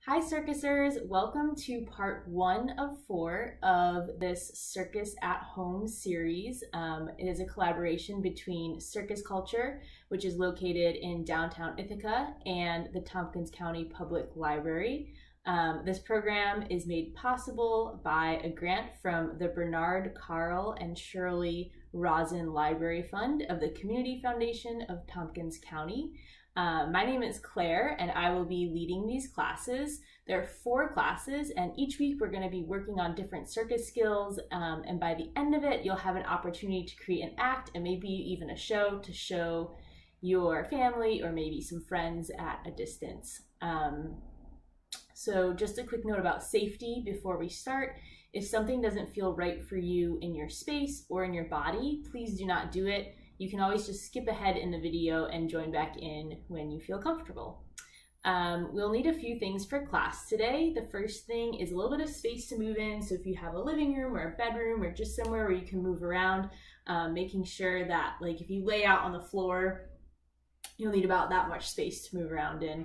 Hi Circusers, welcome to part 1 of 4 of this Circus at Home series. It is a collaboration between Circus Culture, which is located in downtown Ithaca, and the Tompkins County Public Library. This program is made possible by a grant from the Bernard, Carl, and Shirley Rosen Library Fund of the Community Foundation of Tompkins County. My name is Claire and I will be leading these classes. There are 4 classes and each week we're going to be working on different circus skills, and by the end of it you'll have an opportunity to create an act and maybe even a show to show your family or maybe some friends at a distance. So just a quick note about safety before we start. If something doesn't feel right for you in your space or in your body, please do not do it. You can always just skip ahead in the video and join back in when you feel comfortable. We'll need a few things for class today. The first thing is a little bit of space to move in. So if you have a living room or a bedroom or just somewhere where you can move around, making sure that like if you lay out on the floor, you'll need about that much space to move around in.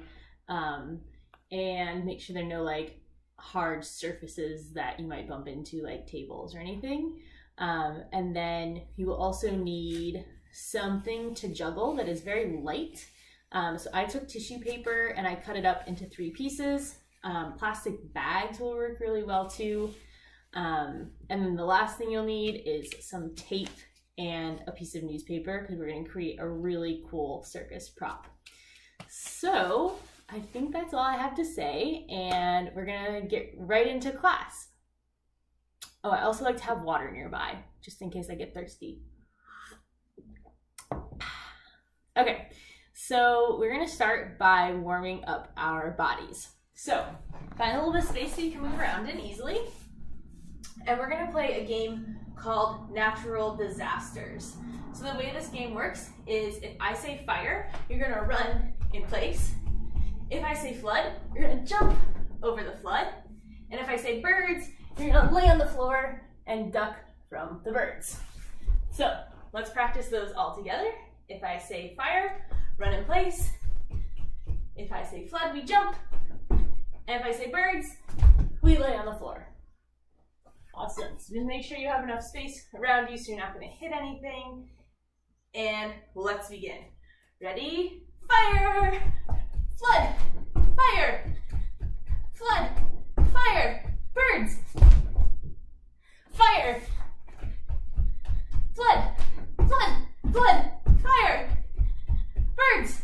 And make sure there are no like hard surfaces that you might bump into, like tables or anything. And then you will also need something to juggle that is very light. So I took tissue paper and I cut it up into 3 pieces. Plastic bags will work really well too. And then the last thing you'll need is some tape and a piece of newspaper because we're going to create a really cool circus prop. So I think that's all I have to say, and we're going to get right into class. Oh, I also like to have water nearby, just in case I get thirsty. Okay, so we're gonna start by warming up our bodies. So, find a little bit of space so you can move around in easily. And we're gonna play a game called Natural Disasters. So the way this game works is if I say fire, you're gonna run in place. If I say flood, you're gonna jump over the flood. And if I say birds, you're gonna lay on the floor and duck from the birds. So let's practice those all together. If I say fire, run in place. If I say flood, we jump. And if I say birds, we lay on the floor. Awesome. So just make sure you have enough space around you so you're not gonna hit anything. And let's begin. Ready? Fire! Flood! Fire! Flood! Fire! Birds! Fire! Flood! Flood! Flood! Fire! Birds!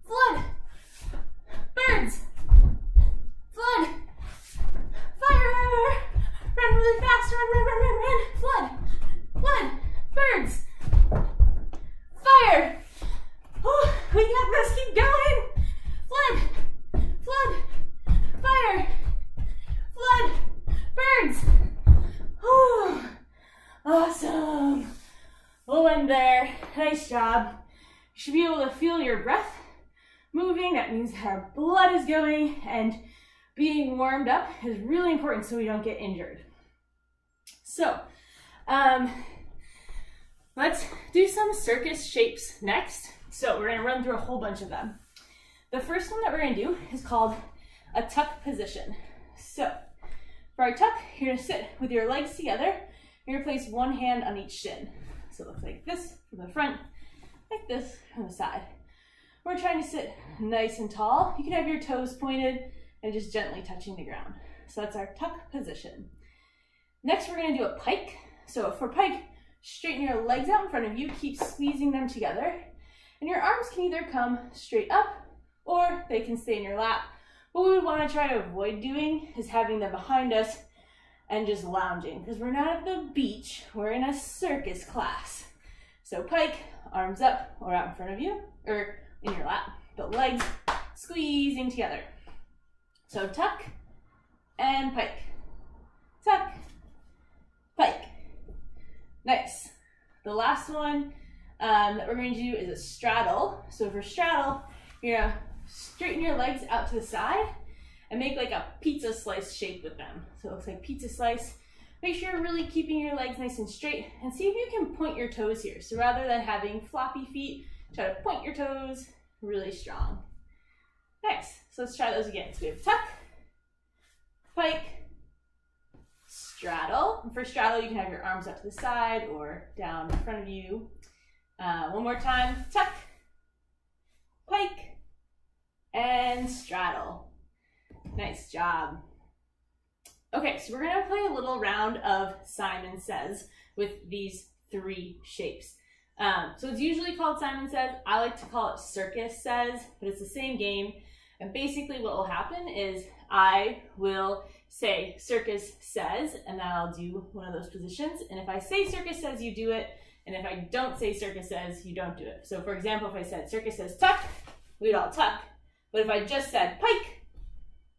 Flood! Birds! Flood! Fire! Run really fast! Run, run, run, run, run! Flood! Flood! Birds! Fire! Oh, we got this! Keep going! Flood! Flood! Fire! Flood! Birds! Whew. Awesome! We'll end there. Nice job. You should be able to feel your breath moving. That means our blood is going, and being warmed up is really important so we don't get injured. So, let's do some circus shapes next. So we're gonna run through a whole bunch of them. The first one that we're gonna do is called a tuck position. So for our tuck, you're gonna sit with your legs together. You're gonna place one hand on each shin. So it looks like this from the front, like this from the side. We're trying to sit nice and tall. You can have your toes pointed and just gently touching the ground. So that's our tuck position. Next, we're gonna do a pike. So for pike, straighten your legs out in front of you, keep squeezing them together. And your arms can either come straight up or they can stay in your lap. What we would want to try to avoid doing is having them behind us and just lounging, because we're not at the beach, we're in a circus class. So pike, arms up or out in front of you, or in your lap, but legs squeezing together. So tuck and pike, tuck, pike. Nice. The last one that we're going to do is a straddle. So for straddle, you're gonna straighten your legs out to the side and make like a pizza slice shape with them. So it looks like pizza slice. Make sure you're really keeping your legs nice and straight, and see if you can point your toes here. So rather than having floppy feet, try to point your toes really strong. Nice. So let's try those again. So we have tuck, pike, straddle. And for straddle, you can have your arms up to the side or down in front of you. One more time, tuck, pike, and straddle. Nice job. Okay, so we're gonna play a little round of Simon Says with these 3 shapes. So it's usually called Simon Says. I like to call it Circus Says, but it's the same game. And basically what will happen is I will say Circus Says, and then I'll do one of those positions. And if I say Circus Says, you do it. And if I don't say Circus Says, you don't do it. So for example, if I said Circus Says tuck, we'd all tuck. But if I just said pike,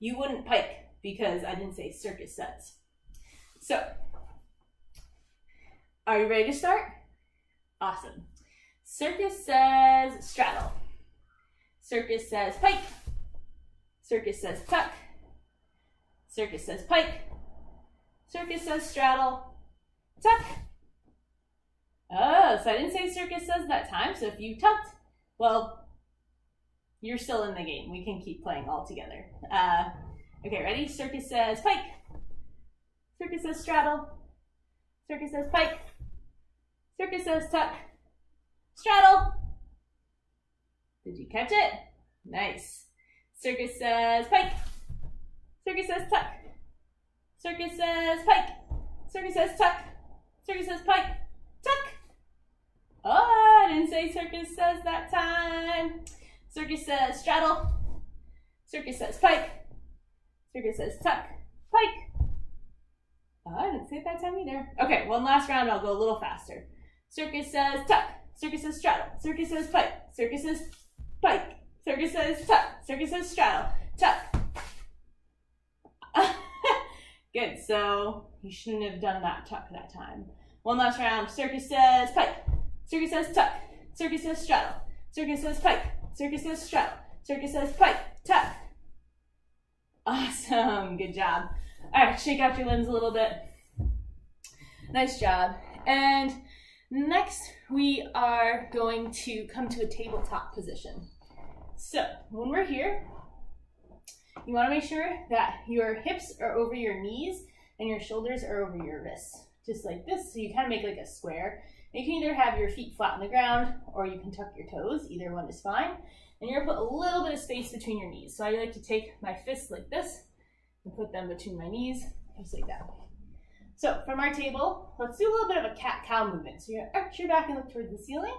you wouldn't pike because I didn't say Circus Says. So, are you ready to start? Awesome. Circus says straddle. Circus says pike. Circus says tuck. Circus says pike. Circus says straddle. Tuck. Oh, so I didn't say Circus Says that time. So if you tucked, well, you're still in the game. We can keep playing all together. Okay, ready? Circus says pike. Circus says straddle. Circus says pike. Circus says tuck. Straddle. Did you catch it? Nice. Circus says pike. Circus says tuck. Circus says pike. Circus says tuck. Circus says pike. Tuck. Oh, I didn't say Circus Says that time. Circus says straddle. Circus says pike. Circus says tuck. Pike. Oh, I didn't say it that time either. Okay, one last round. I'll go a little faster. Circus says tuck. Circus says straddle. Circus says pike. Circus says pike. Circus says tuck. Circus says straddle. Tuck. Good. So you shouldn't have done that tuck that time. One last round. Circus says pike. Circus says tuck. Circus says straddle. Circus says pike. Circus says straddle. Circus says pike. Tuck. Awesome. Good job. All right, shake out your limbs a little bit. Nice job. And next, we are going to come to a tabletop position. So when we're here, you want to make sure that your hips are over your knees and your shoulders are over your wrists, just like this. So you kind of make like a square. And you can either have your feet flat on the ground or you can tuck your toes. Either one is fine. And you're going to put a little bit of space between your knees. So I like to take my fists like this and put them between my knees, just like that. So from our table, let's do a little bit of a cat-cow movement. So you're going to arch your back and look towards the ceiling.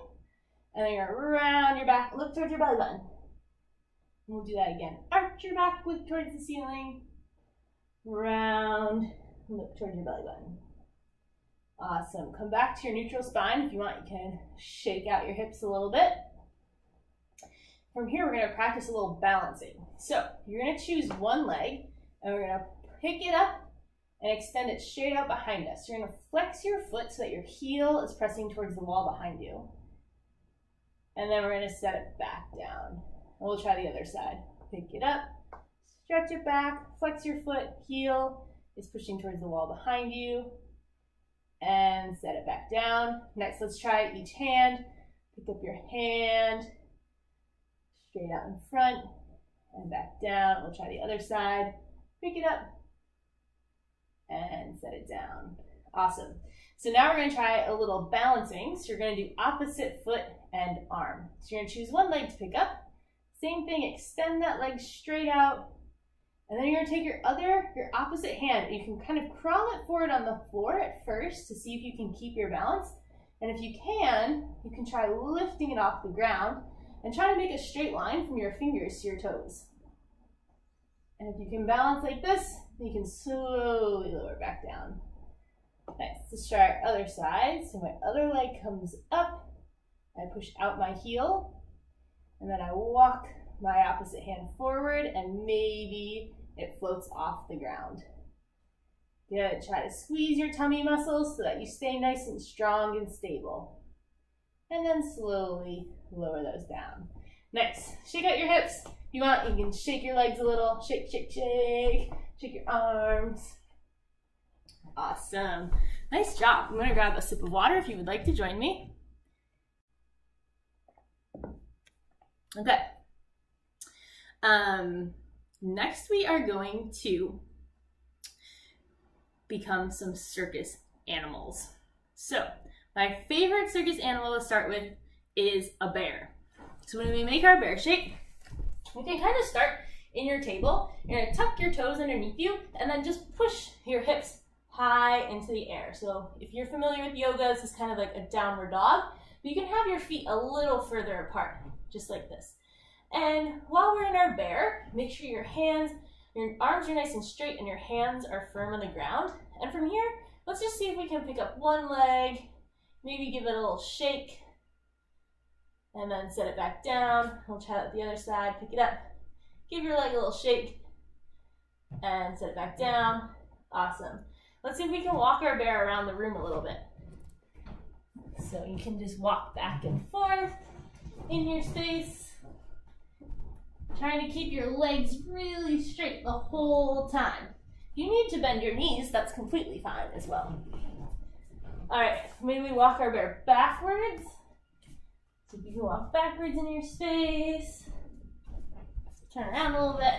And then you're going to round your back, look towards your belly button. And we'll do that again. Arch your back, look towards the ceiling. Round, look towards your belly button. Awesome. Come back to your neutral spine. If you want, you can shake out your hips a little bit. From here, we're going to practice a little balancing. So you're going to choose one leg, and we're going to pick it up and extend it straight out behind us. You're going to flex your foot so that your heel is pressing towards the wall behind you. And then we're going to set it back down. And we'll try the other side. Pick it up, stretch it back, flex your foot, heel is pushing towards the wall behind you, and set it back down. Next, let's try each hand. Pick up your hand, straight out in front, and back down. We'll try the other side. Pick it up, and set it down. Awesome. So now we're going to try a little balancing. So you're going to do opposite foot and arm. So you're going to choose one leg to pick up. Same thing, extend that leg straight out. And then you're going to take your opposite hand. You can kind of crawl it forward on the floor at first to see if you can keep your balance. And if you can try lifting it off the ground and try to make a straight line from your fingers to your toes. And if you can balance like this, you can slowly lower it back down. Nice. Let's try our other side. So my other leg comes up. I push out my heel. And then I walk my opposite hand forward, and maybe it floats off the ground. Good. Try to squeeze your tummy muscles so that you stay nice and strong and stable. And then slowly lower those down. Nice. Shake out your hips. If you want, you can shake your legs a little. Shake, shake, shake. Shake your arms. Awesome. Nice job. I'm going to grab a sip of water if you would like to join me. Okay. next we are going to become some circus animals. So my favorite circus animal to start with is a bear. So when we make our bear shape, we can kind of start in your table. You're gonna tuck your toes underneath you and then just push your hips high into the air. So if you're familiar with yoga, this is kind of like a downward dog, but you can have your feet a little further apart, just like this. And while we're in our bear, make sure your arms are nice and straight and your hands are firm on the ground. And from here, let's just see if we can pick up one leg, maybe give it a little shake, and then set it back down. We'll try that the other side, pick it up, give your leg a little shake, and set it back down. Awesome. Let's see if we can walk our bear around the room a little bit. So you can just walk back and forth in your space, trying to keep your legs really straight the whole time. If you need to bend your knees, that's completely fine as well. All right, maybe we walk our bear backwards. So you can walk backwards in your space. Turn around a little bit.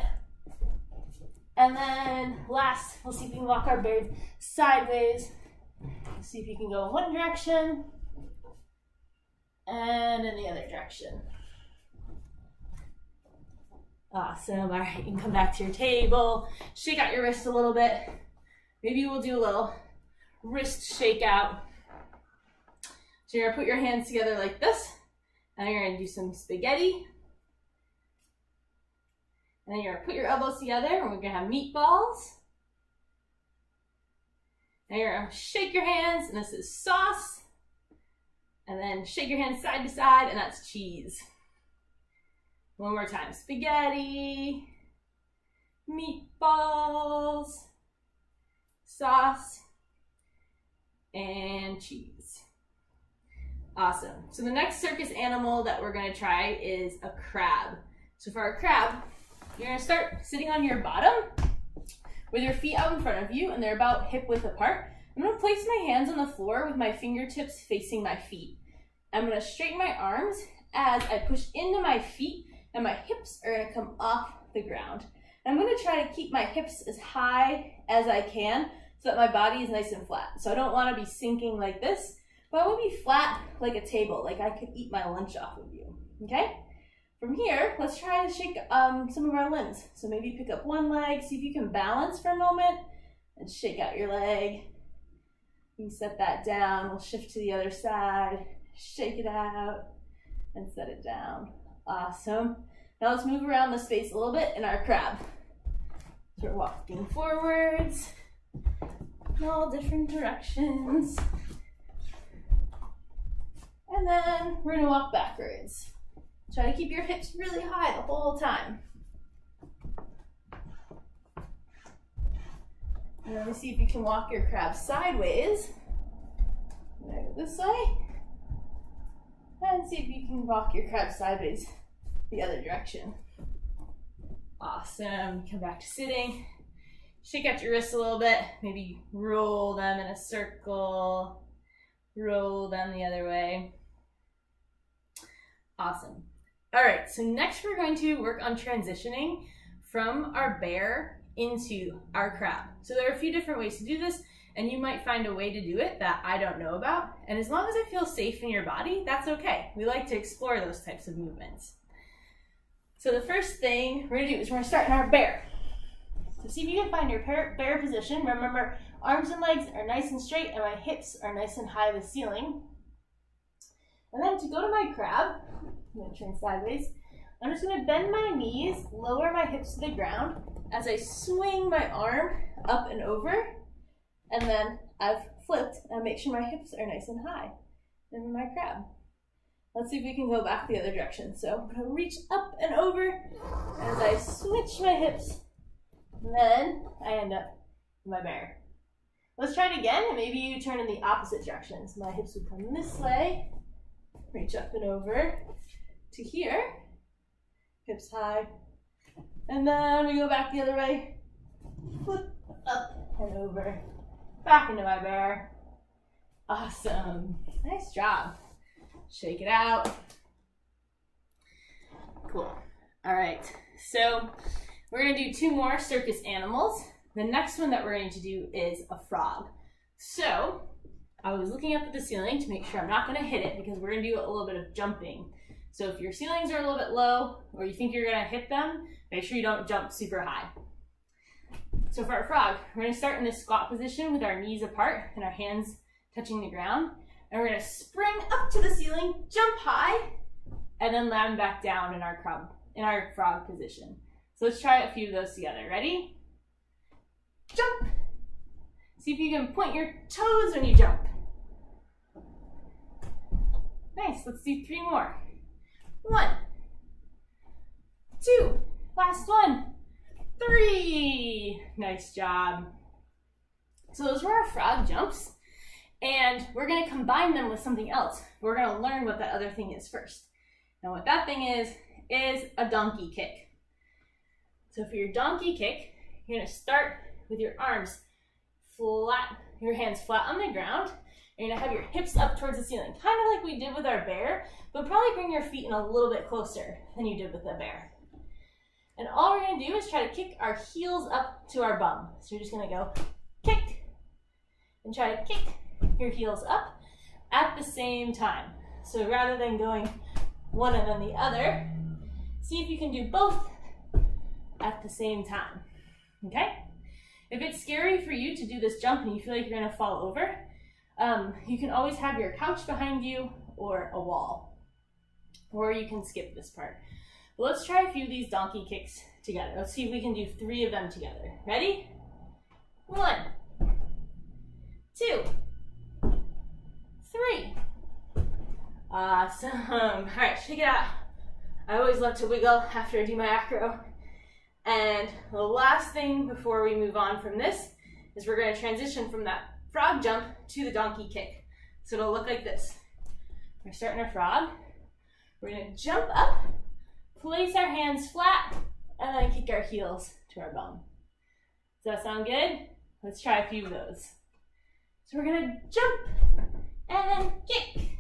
And then last, we'll see if we can walk our bear sideways. See if you can go in one direction and in the other direction. Awesome. All right, you can come back to your table, shake out your wrists a little bit. Maybe we'll do a little wrist shake out. So you're gonna put your hands together like this, and you're gonna do some spaghetti. And then you're gonna put your elbows together, and we're gonna have meatballs. And you're gonna shake your hands, and this is sauce. And then shake your hands side to side, and that's cheese. One more time, spaghetti, meatballs, sauce, and cheese. Awesome. So the next circus animal that we're gonna try is a crab. So for our crab, you're gonna start sitting on your bottom with your feet out in front of you and they're about hip width apart. I'm gonna place my hands on the floor with my fingertips facing my feet. I'm gonna straighten my arms as I push into my feet and my hips are gonna come off the ground. And I'm gonna try to keep my hips as high as I can so that my body is nice and flat. So I don't wanna be sinking like this, but I wanna be flat like a table, like I could eat my lunch off of you, okay? From here, let's try to shake some of our limbs. So maybe pick up one leg, see if you can balance for a moment, and shake out your leg. You can set that down. We'll shift to the other side, shake it out, and set it down. Awesome. Now let's move around the space a little bit in our crab. So we're walking forwards in all different directions. And then we're gonna walk backwards. Try to keep your hips really high the whole time. And then see if you can walk your crab sideways. Go this way. And see if you can walk your crab sideways the other direction. Awesome. Come back to sitting. Shake out your wrists a little bit. Maybe roll them in a circle. Roll them the other way. Awesome. All right, so next we're going to work on transitioning from our bear into our crab. So there are a few different ways to do this, and you might find a way to do it that I don't know about. And as long as it feels safe in your body, that's okay. We like to explore those types of movements. So the first thing we're gonna do is we're gonna start in our bear. So see if you can find your bear position. Remember, arms and legs are nice and straight and my hips are nice and high to the ceiling. And then to go to my crab, I'm gonna turn sideways. I'm just gonna bend my knees, lower my hips to the ground as I swing my arm up and over. And then I've flipped and make sure my hips are nice and high in my crab. Let's see if we can go back the other direction. So I'm gonna reach up and over as I switch my hips. And then I end up in my bear. Let's try it again, and maybe you turn in the opposite direction. So my hips would come this way, reach up and over to here, hips high. And then we go back the other way, flip up and over, back into my bear. Awesome, nice job. Shake it out. Cool. All right, so We're going to do 2 more circus animals. The next one that we're going to do is a frog. So I was looking up at the ceiling to make sure I'm not going to hit it because we're going to do a little bit of jumping. So if your ceilings are a little bit low or you think you're going to hit them, make sure you don't jump super high. So for our frog, we're going to start in this squat position with our knees apart and our hands touching the ground. And we're going to spring up to the ceiling, jump high, and then land back down in our frog position. So let's try a few of those together. Ready? Jump. See if you can point your toes when you jump. Nice, let's do 3 more. 1, 2, last one, 3. Nice job. So those were our frog jumps, and we're gonna combine them with something else. We're gonna learn what that other thing is first. Now what that thing is a donkey kick. So for your donkey kick, you're gonna start with your arms flat, your hands flat on the ground. You're gonna have your hips up towards the ceiling, kind of like we did with our bear, but probably bring your feet in a little bit closer than you did with the bear. And all we're gonna do is try to kick our heels up to our bum. So you're just gonna go kick, and try to kick your heels up at the same time. So rather than going one and then the other, see if you can do both at the same time, okay? If it's scary for you to do this jump and you feel like you're gonna fall over, you can always have your couch behind you or a wall, or you can skip this part. But let's try a few of these donkey kicks together. Let's see if we can do 3 of them together. Ready? 1, 2, 3. Awesome. All right, check it out. I always love to wiggle after I do my acro. And the last thing before we move on from this is we're going to transition from that frog jump to the donkey kick. So it'll look like this. We're starting our frog. We're going to jump up, place our hands flat, and then kick our heels to our bum. Does that sound good? Let's try a few of those. So we're going to jump and then kick.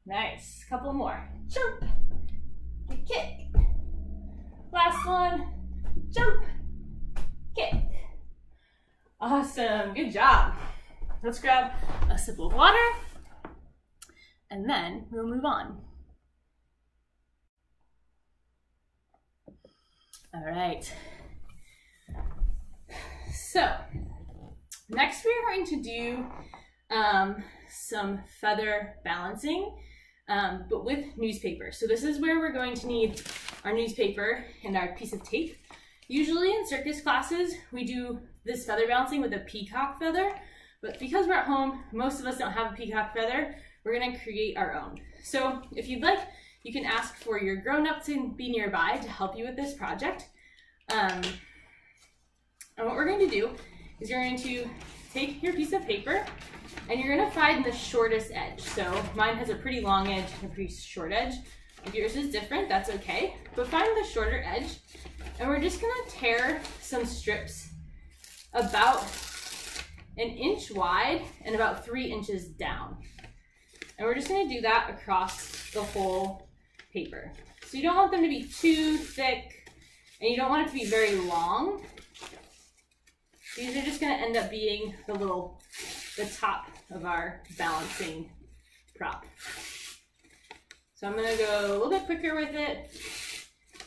Nice. Couple more. Jump, kick. Last one. Jump, kick. Awesome, good job. Let's grab a sip of water and then we'll move on. All right. So next we're going to do some feather balancing, but with newspaper. So this is where we're going to need our newspaper and our piece of tape. Usually in circus classes, we do this feather balancing with a peacock feather, but because we're at home, most of us don't have a peacock feather, we're gonna create our own. So if you'd like, you can ask for your grown-up to be nearby to help you with this project. And what we're going to do is you're going to take your piece of paper and you're gonna find the shortest edge. So mine has a pretty long edge and a pretty short edge. If yours is different, that's okay. But find the shorter edge, and we're just gonna tear some strips about 1 inch wide and about 3 inches down. And we're just gonna do that across the whole paper. So you don't want them to be too thick, and you don't want it to be very long. These are just gonna end up being the top of our balancing prop. So I'm gonna go a little bit quicker with it,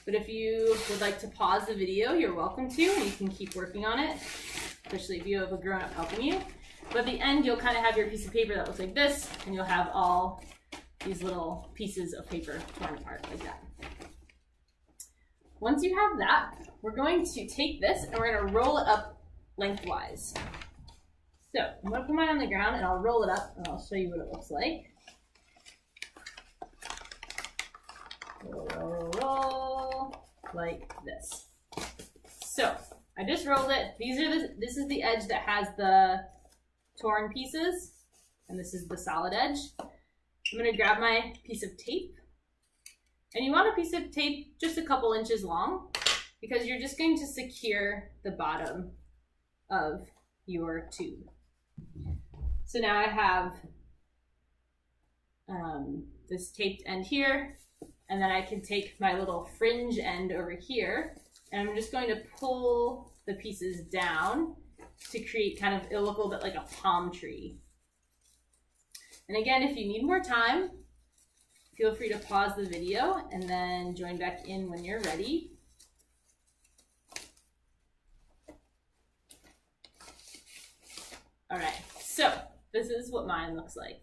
but if you would like to pause the video, you're welcome to, and you can keep working on it, especially if you have a grown-up helping you. But at the end, you'll kind of have your piece of paper that looks like this, and you'll have all these little pieces of paper torn apart like that. Once you have that, we're going to take this and we're gonna roll it up lengthwise. So I'm gonna put mine on the ground and I'll roll it up and I'll show you what it looks like. Roll, roll, roll, like this. So I just rolled it. This is the edge that has the torn pieces, and this is the solid edge. I'm gonna grab my piece of tape, and you want a piece of tape just a couple inches long because you're just going to secure the bottom of your tube. So now I have this taped end here, and then I can take my little fringe end over here And I'm just going to pull the pieces down to create kind of, it'll look a little bit like a palm tree. And again, if you need more time, feel free to pause the video and then join back in when you're ready. All right, so this is what mine looks like.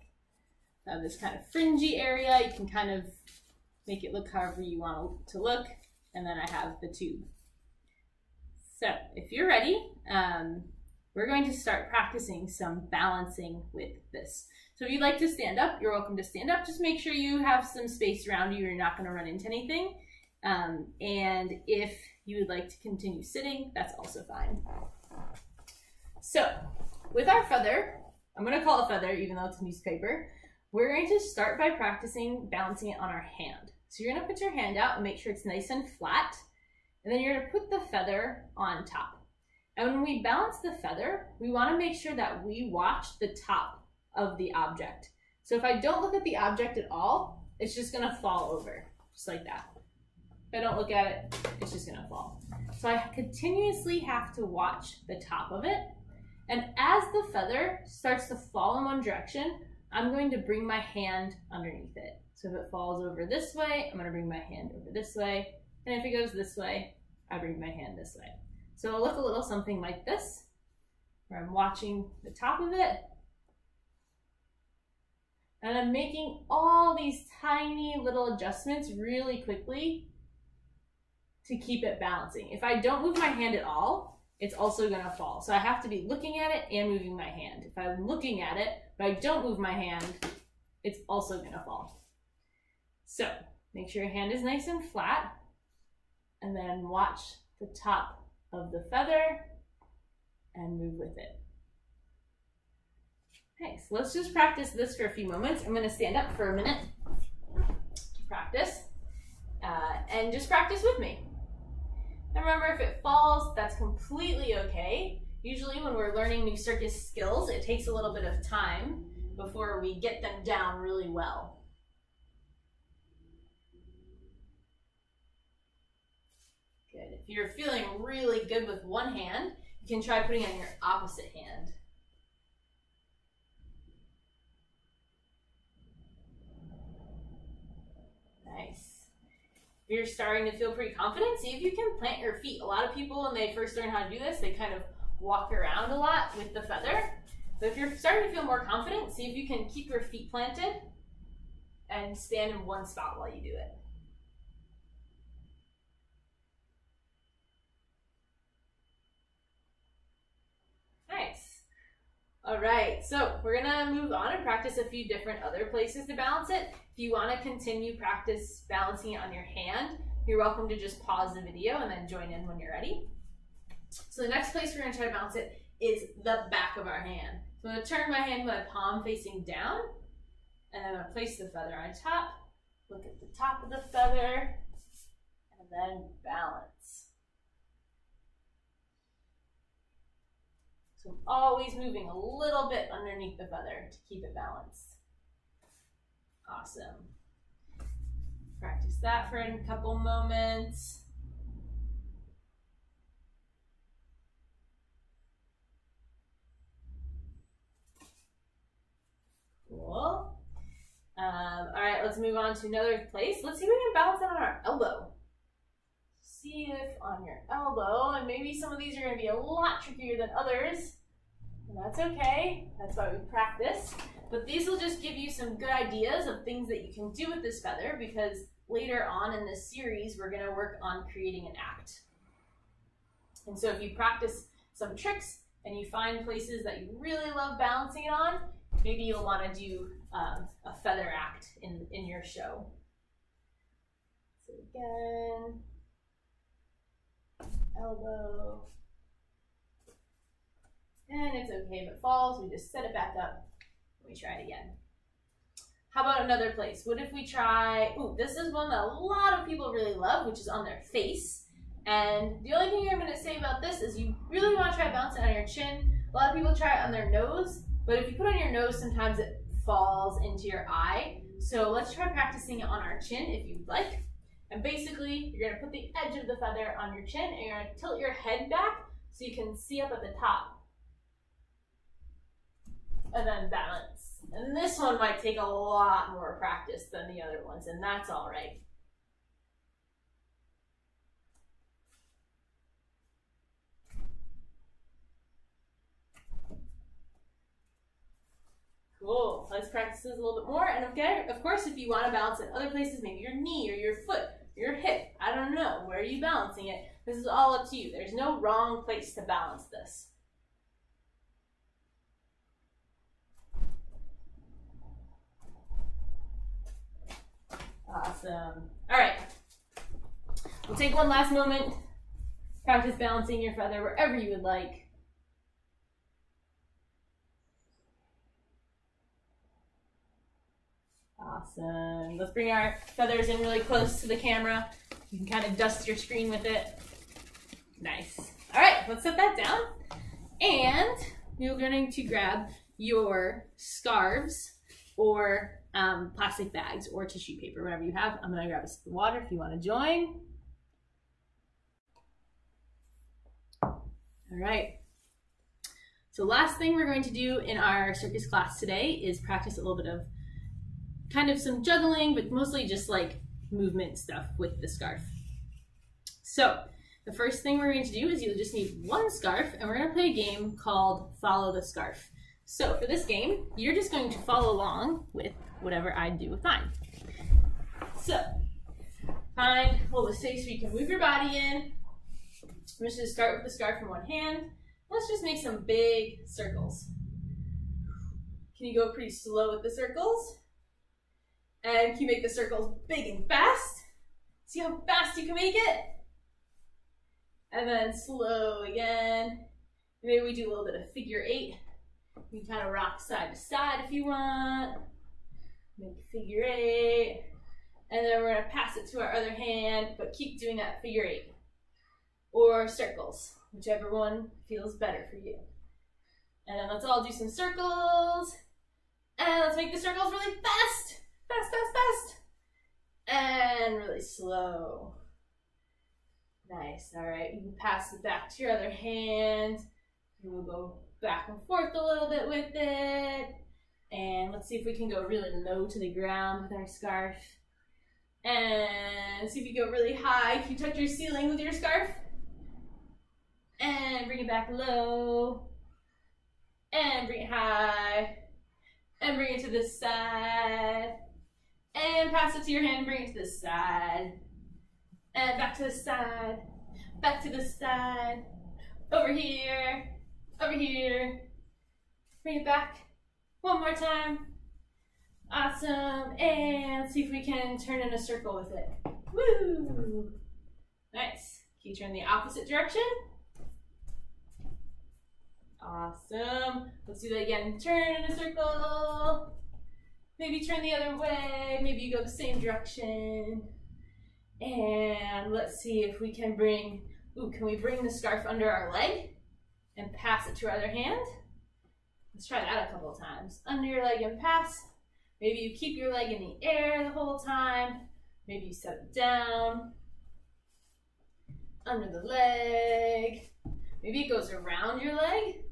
I have this kind of fringy area. You can kind of make it look however you want it to look. And then I have the tube. So if you're ready, we're going to start practicing some balancing with this. So if you'd like to stand up, you're welcome to stand up. Just make sure you have some space around you. You're not going to run into anything. And if you would like to continue sitting, that's also fine. So with our feather, I'm going to call it feather even though it's newspaper, we're going to start by practicing balancing it on our hand. So you're going to put your hand out and make sure it's nice and flat. And then you're going to put the feather on top. And when we balance the feather, we want to make sure that we watch the top of the object. So if I don't look at the object at all, it's just going to fall over, just like that. If I don't look at it, it's just going to fall. So I continuously have to watch the top of it. And as the feather starts to fall in one direction, I'm going to bring my hand underneath it. So if it falls over this way, I'm going to bring my hand over this way. And if it goes this way, I bring my hand this way. So it'll look a little something like this, where I'm watching the top of it. And I'm making all these tiny little adjustments really quickly to keep it balancing. If I don't move my hand at all, it's also going to fall. So I have to be looking at it and moving my hand. If I'm looking at it, but I don't move my hand, it's also going to fall. So make sure your hand is nice and flat, and then watch the top of the feather and move with it. Okay, so let's just practice this for a few moments. I'm going to stand up for a minute to practice, and just practice with me. And remember, if it falls, that's completely okay. Usually when we're learning new circus skills, it takes a little bit of time before we get them down really well. Good. If you're feeling really good with one hand, you can try putting it on your opposite hand. Nice. If you're starting to feel pretty confident, see if you can plant your feet. A lot of people, when they first learn how to do this, they kind of walk around a lot with the feather. So if you're starting to feel more confident, see if you can keep your feet planted and stand in one spot while you do it. Nice. All right, so we're gonna move on and practice a few different other places to balance it. If you wanna continue practice balancing it on your hand, you're welcome to just pause the video and then join in when you're ready. So the next place we're gonna try to balance it is the back of our hand. So I'm gonna turn my hand with my palm facing down, and I'm gonna place the feather on top, look at the top of the feather, and then balance. So I'm always moving a little bit underneath the feather to keep it balanced. Awesome. Practice that for a couple moments. Cool. All right, let's move on to another place. Let's see if we can balance it on our elbow. See if on your elbow, and maybe some of these are going to be a lot trickier than others. And that's okay. That's why we practice. But these will just give you some good ideas of things that you can do with this feather, because later on in this series, we're going to work on creating an act. And so if you practice some tricks and you find places that you really love balancing it on, maybe you'll want to do a feather act in your show. So again, elbow. And it's okay if it falls, we just set it back up and we try it again. How about another place? What if we try, ooh, this is one that a lot of people really love, which is on their face. And the only thing I'm going to say about this is you really want to try bouncing on your chin. A lot of people try it on their nose, but if you put it on your nose, sometimes it falls into your eye. So let's try practicing it on our chin if you'd like. And basically, you're gonna put the edge of the feather on your chin and you're gonna tilt your head back so you can see up at the top. And then balance. And this one might take a lot more practice than the other ones, and that's all right. Cool. Let's practice this a little bit more. And okay, of course, if you want to balance it other places, maybe your knee or your foot, or your hip, I don't know, where are you balancing it? This is all up to you. There's no wrong place to balance this. Awesome. All right. We'll take one last moment. Practice balancing your feather wherever you would like. Awesome. Let's bring our feathers in really close to the camera. You can kind of dust your screen with it. Nice. All right, let's set that down. And you're going to grab your scarves or plastic bags or tissue paper, whatever you have. I'm going to grab a sip of water if you want to join. All right. So last thing we're going to do in our circus class today is practice a little bit of kind of some juggling, but mostly just like movement stuff with the scarf. So the first thing we're going to do is you'll just need one scarf, and we're going to play a game called Follow the Scarf. So for this game, you're just going to follow along with whatever I do with mine. So find a little space where you can move your body in. I'm just going to start with the scarf in one hand. Let's just make some big circles. Can you go pretty slow with the circles? And can you make the circles big and fast? See how fast you can make it? And then slow again. Maybe we do a little bit of figure 8. You can kind of rock side to side if you want. Make figure 8. And then we're going to pass it to our other hand, but keep doing that figure 8. Or circles, whichever one feels better for you. And then let's all do some circles. And let's make the circles really fast. Fast, fast, fast. And really slow. Nice. All right. You can pass it back to your other hand. We'll go back and forth a little bit with it. And let's see if we can go really low to the ground with our scarf. And see if you go really high. Can you touch your ceiling with your scarf? And bring it back low. And bring it high. And bring it to this side. And pass it to your hand, bring it to this side. And back to the side. Back to the side. Over here. Over here. Bring it back. One more time. Awesome. And let's see if we can turn in a circle with it. Woo! Nice. Can you turn the opposite direction? Awesome. Let's do that again. Turn in a circle. Maybe turn the other way. Maybe you go the same direction. And let's see if we can bring, can we bring the scarf under our leg and pass it to our other hand? Let's try that a couple of times. Under your leg and pass. Maybe you keep your leg in the air the whole time. Maybe you set it down. Under the leg. Maybe it goes around your leg.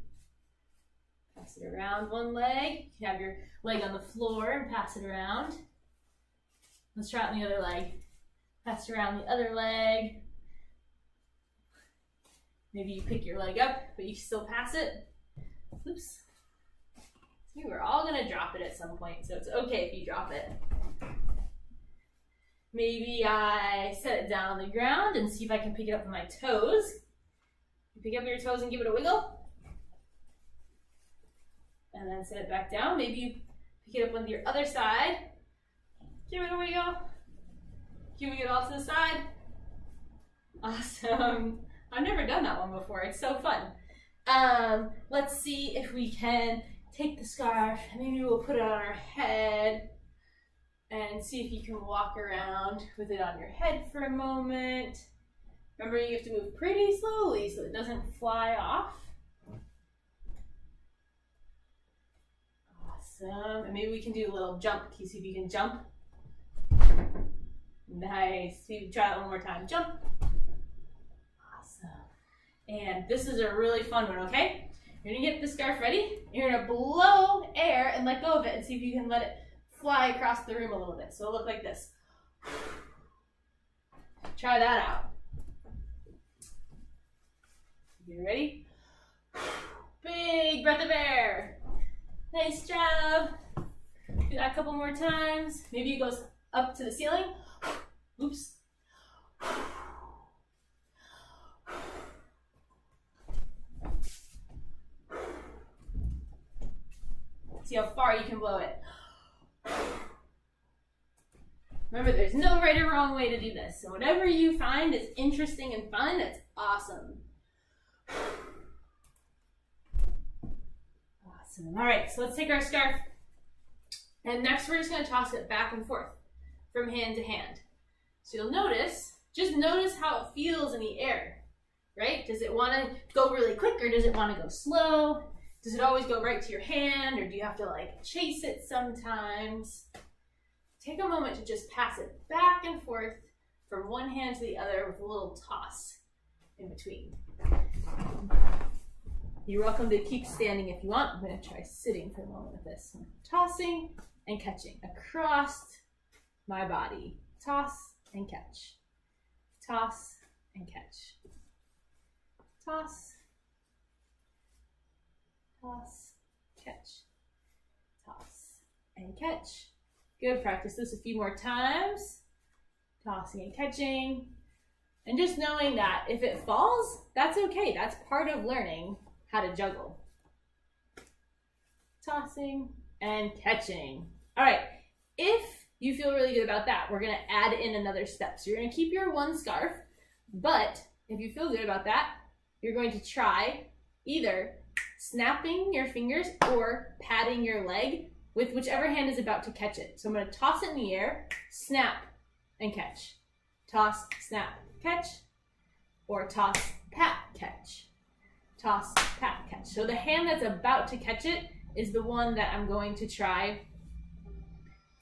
Pass it around one leg. You can have your leg on the floor and pass it around. Let's try it on the other leg. Pass it around the other leg. Maybe you pick your leg up, but you still pass it. Oops. See, we're all gonna drop it at some point, so it's okay if you drop it. Maybe I set it down on the ground and see if I can pick it up with my toes. You pick up your toes and give it a wiggle. And then set it back down. Maybe you pick it up on your other side. Give it a wiggle. Giving it all to the side. Awesome. I've never done that one before. It's so fun. Let's see if we can take the scarf and maybe we'll put it on our head and see if you can walk around with it on your head for a moment. Remember, you have to move pretty slowly so it doesn't fly off. Awesome. And maybe we can do a little jump. Can you see if you can jump? Nice. You try that one more time. Jump. Awesome. And this is a really fun one, okay? You're gonna get the scarf ready. You're gonna blow air and let go of it and see if you can let it fly across the room a little bit. So it'll look like this. Try that out. You ready? Big breath of air. Nice job. Do that a couple more times. Maybe it goes up to the ceiling. Oops. See how far you can blow it. Remember, there's no right or wrong way to do this. So whatever you find is interesting and fun, it's awesome. Awesome. All right, so let's take our scarf. And next we're just going to toss it back and forth from hand to hand. So you'll notice, just notice how it feels in the air, right? Does it want to go really quick or does it want to go slow? Does it always go right to your hand or do you have to like chase it sometimes? Take a moment to just pass it back and forth from one hand to the other with a little toss in between. You're welcome to keep standing if you want. I'm going to try sitting for a moment with this. I'm tossing and catching across my body. Toss and catch. Toss and catch. Toss. Toss. Catch. Toss and catch. Good. Practice this a few more times. Tossing and catching. And just knowing that if it falls, that's okay. That's part of learning how to juggle. Tossing and catching. All right. If you feel really good about that, we're going to add in another step. So you're going to keep your one scarf, but if you feel good about that, you're going to try either snapping your fingers or patting your leg with whichever hand is about to catch it. So I'm going to toss it in the air, snap, and catch. Toss, snap, catch, or toss, pat, catch. Toss, pat, catch. So the hand that's about to catch it is the one that I'm going to try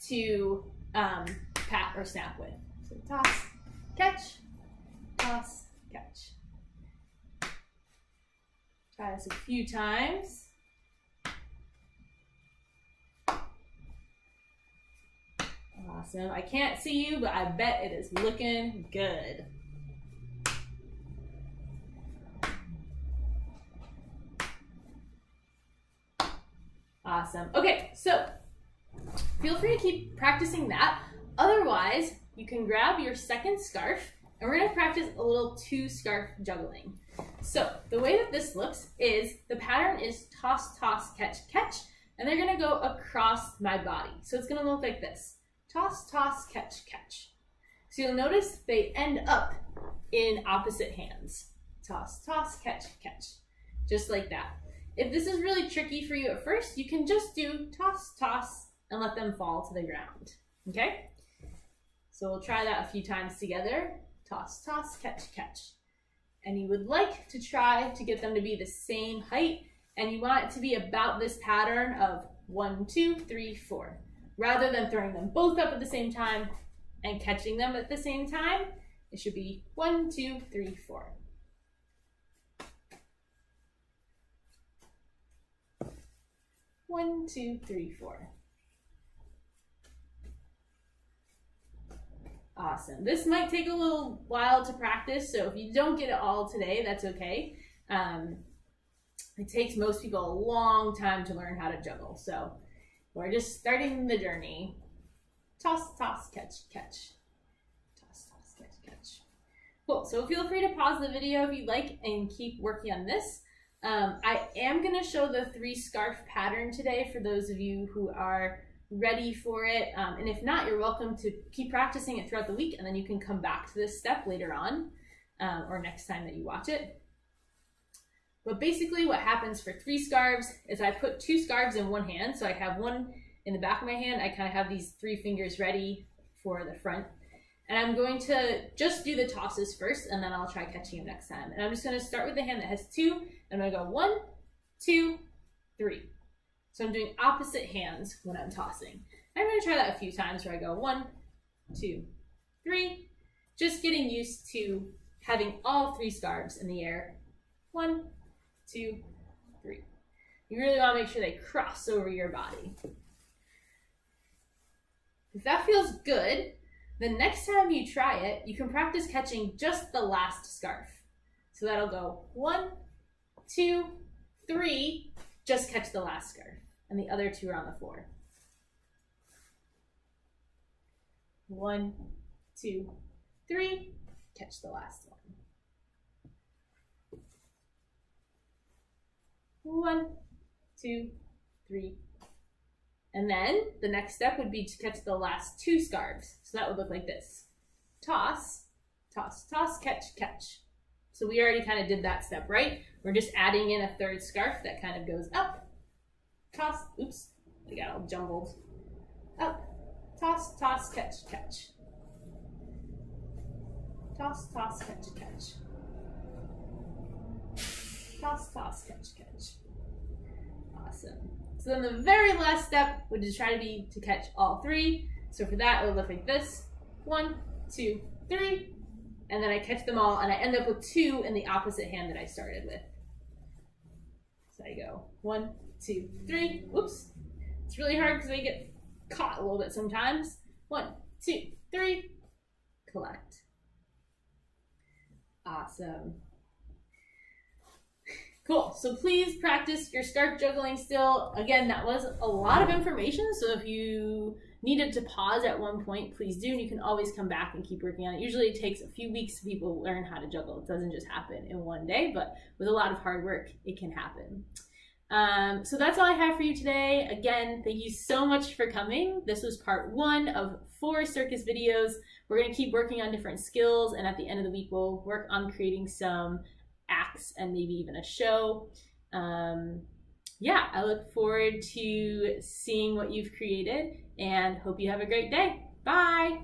to pat or snap with. So toss, catch, toss, catch. Try this a few times. Awesome. I can't see you, but I bet it is looking good. Awesome. Okay, so feel free to keep practicing that. Otherwise, you can grab your second scarf and we're going to practice a little two scarf juggling. So the way that this looks is the pattern is toss, toss, catch, catch, and they're going to go across my body. So it's going to look like this. Toss, toss, catch, catch. So you'll notice they end up in opposite hands. Toss, toss, catch, catch. Just like that. If this is really tricky for you at first, you can just do toss, toss, and let them fall to the ground. Okay? So we'll try that a few times together. Toss, toss, catch, catch. And you would like to try to get them to be the same height, and you want it to be about this pattern of 1, 2, 3, 4. Rather than throwing them both up at the same time and catching them at the same time, it should be 1, 2, 3, 4. One, two, three, four. Awesome. This might take a little while to practice, so if you don't get it all today, that's okay. It takes most people a long time to learn how to juggle, so we're just starting the journey. Toss, toss, catch, catch. Toss, toss, catch, catch. Cool. So feel free to pause the video if you'd like and keep working on this. I am going to show the 3 scarf pattern today for those of you who are ready for it. And if not, you're welcome to keep practicing it throughout the week, and then you can come back to this step later on or next time that you watch it. But basically what happens for 3 scarves is I put 2 scarves in one hand. So I have one in the back of my hand. I kind of have these 3 fingers ready for the front. And I'm going to just do the tosses first, and then I'll try catching them next time. And I'm just going to start with the hand that has 2. I'm going to go 1, 2, 3. So I'm doing opposite hands when I'm tossing. I'm going to try that a few times where I go 1, 2, 3. Just getting used to having all 3 scarves in the air. 1, 2, 3. You really want to make sure they cross over your body. If that feels good, the next time you try it, you can practice catching just the last scarf. So that'll go 1, 2, 3, just catch the last scarf. And the other 2 are on the floor. 1, 2, 3, catch the last one. 1, 2, 3. And then the next step would be to catch the last 2 scarves. So that would look like this. Toss, toss, toss, catch, catch. So we already kind of did that step, right? We're just adding in a 3rd scarf that kind of goes up. Toss, oops, I got all jumbled. Up, toss, toss, catch, catch. Toss, toss, catch, catch. Toss, toss, catch, catch. Awesome. So then the very last step would just try to catch all 3. So for that, it would look like this. 1, 2, 3. And then I catch them all, and I end up with 2 in the opposite hand that I started with. So I go 1, 2, 3. Whoops. It's really hard because I get caught a little bit sometimes. 1, 2, 3. Collect. Awesome. Cool, so please practice your scarf juggling still. Again, that was a lot of information, so if you needed to pause at one point, please do, and you can always come back and keep working on it. Usually it takes a few weeks for people to learn how to juggle. It doesn't just happen in one day, but with a lot of hard work, it can happen. So that's all I have for you today. Again, thank you so much for coming. This was part 1 of 4 circus videos. We're gonna keep working on different skills, and at the end of the week, we'll work on creating some acts and maybe even a show. Yeah, I look forward to seeing what you've created and hope you have a great day. Bye.